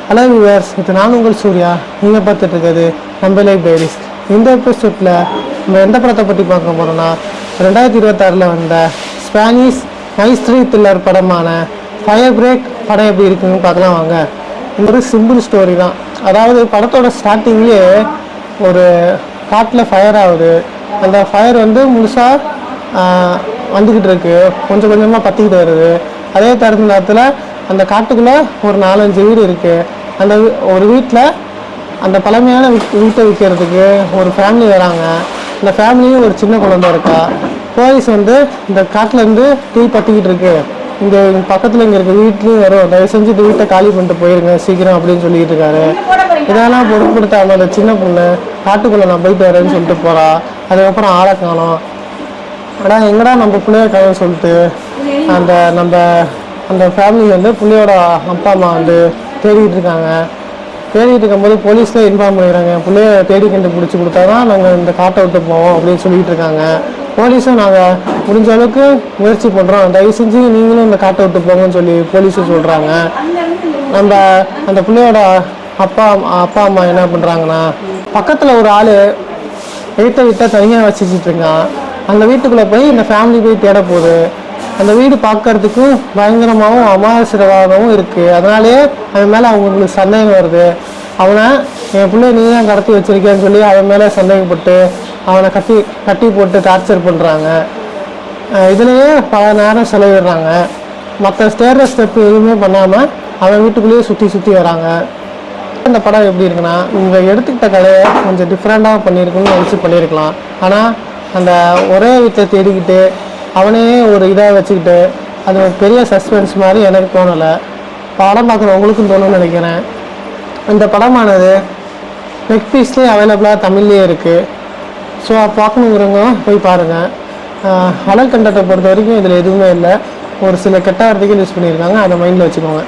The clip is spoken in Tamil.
ஹலோ வியூவர்ஸ், இது நான் உங்கள் சூர்யா. நீங்கள் பார்த்துட்டு இருக்கிறது நம்ம லைஃப் டைரிஸ். இந்த எபிசோடில் நம்ம எந்த படத்தை பற்றி பார்க்க போகிறோம்னா 2026 வந்த ஸ்பானிஷ் மைஸ்ட்ரி த்ரில்லர் படமான ஃபயர் பிரேக் படம் எப்படி இருக்குன்னு பார்க்கலாம் வாங்க. இந்த ஒரு சிம்பிள் ஸ்டோரி தான். அதாவது படத்தோட ஸ்டார்டிங்லேயே ஒரு காட்டில் ஃபயர் ஆகுது. அந்த ஃபயர் வந்து முழுசாக வந்துக்கிட்டு இருக்கு, கொஞ்சம் கொஞ்சமாக பற்றிக்கிட்டு வருது. அதே தருண நேரத்தில் அந்த காட்டுக்குள்ளே ஒரு 4-5 வீடு இருக்குது. அந்த ஒரு வீட்டில் அந்த பழமையான வீட்டை விற்கிறதுக்கு ஒரு ஃபேமிலி வராங்க. அந்த ஃபேமிலியும் ஒரு சின்ன குழந்தை இருக்கா. போலீஸ் வந்து இந்த காட்டிலேருந்து தீ பற்றிக்கிட்டு இருக்கு, இங்கே பக்கத்தில் இங்கே இருக்க வீட்லேயும் வரும், தயவு செஞ்சு இந்த வீட்டை காலி பண்ணிட்டு போயிருங்க சீக்கிரம் அப்படின்னு சொல்லிட்டு இருக்காரு. இதெல்லாம் பொருட்படுத்தாமல் அந்த சின்ன பொண்ணு காட்டுக்குள்ளே நான் போயிட்டு வரேன்னு சொல்லிட்டு போகிறா. அதுக்கப்புறம் ஆளை காணோம். ஆனால் எங்கடா நம்ம பிள்ளைய காணோம்னு சொல்லிட்டு அந்த ஃபேமிலி வந்து பிள்ளையோட அப்பா அம்மா வந்து தேடிட்டு இருக்காங்க. தேடிட்டு இருக்கும்போது போலீஸில் இன்ஃபார்ம் பண்ணிடுறாங்க, பிள்ளைய தேடி கண்டுபிடிச்சி கொடுத்தா தான் நாங்கள் இந்த காட்டை விட்டு போவோம் அப்படின்னு சொல்லிட்டு இருக்காங்க. போலீஸும் நாங்கள் முடிஞ்ச அளவுக்கு முயற்சி பண்ணுறோம், தயவு செஞ்சு நீங்களும் இந்த காட்டை விட்டு போங்கன்னு சொல்லி போலீஸும் சொல்கிறாங்க. அந்த பிள்ளையோட அப்பா அம்மா என்ன பண்ணுறாங்கன்னா, பக்கத்தில் ஒரு ஆள் வீட்டை தனியாக வச்சுட்டு இருக்கான். அந்த வீட்டுக்குள்ளே போய் இந்த ஃபேமிலி போய் தேட போகுது. அந்த வீடு பார்க்கறதுக்கும் பயங்கரமாகவும் அமானுஷமாகவும் இருக்குது. அதனாலேயே அவன் மேலே அவங்களுக்கு சந்தேகம் வருது. அவனை என் பிள்ளை நீ தான் கடத்தி வச்சிருக்கேன்னு சொல்லி அவன் மேலே சந்தேகப்பட்டு அவனை கட்டி போட்டு டார்ச்சர் பண்ணுறாங்க. இதுலேயே பல நேரம் செலவிடுறாங்க. மற்ற ஸ்டெப்பு எதுவுமே பண்ணாமல் அவன் வீட்டுக்குள்ளேயே சுற்றி வராங்க. இந்த படம் எப்படி இருக்குன்னா, இங்கே எடுத்துக்கிட்ட கதையை கொஞ்சம் டிஃப்ரெண்ட்டாக பண்ணியிருக்குன்னு நினச்சி பண்ணியிருக்கலாம். ஆனால் அந்த ஒரே வீட்டை தேடிக்கிட்டு அவனையே ஒரு இதாக வச்சுக்கிட்டு அது ஒரு பெரிய சஸ்பென்ஸ் மாதிரி எனக்கு தோணலை. படம் பார்க்குற உங்களுக்கும் தோணுன்னு நினைக்கிறேன். இந்த படமானது நெட்ஃப்ளிக்ஸ்லேயே அவைலபிளாக தமிழ்லேயே இருக்குது. ஸோ பார்க்கணுங்கிறவங்க போய் பாருங்கள். அடல்ட் கண்டென்ட்டை பொறுத்த வரைக்கும் இதில் எதுவுமே இல்லை. ஒரு சில கெட்ட வார்த்தைகள் யூஸ் பண்ணியிருக்காங்க, அதை மைண்டில் வச்சுக்கோங்க.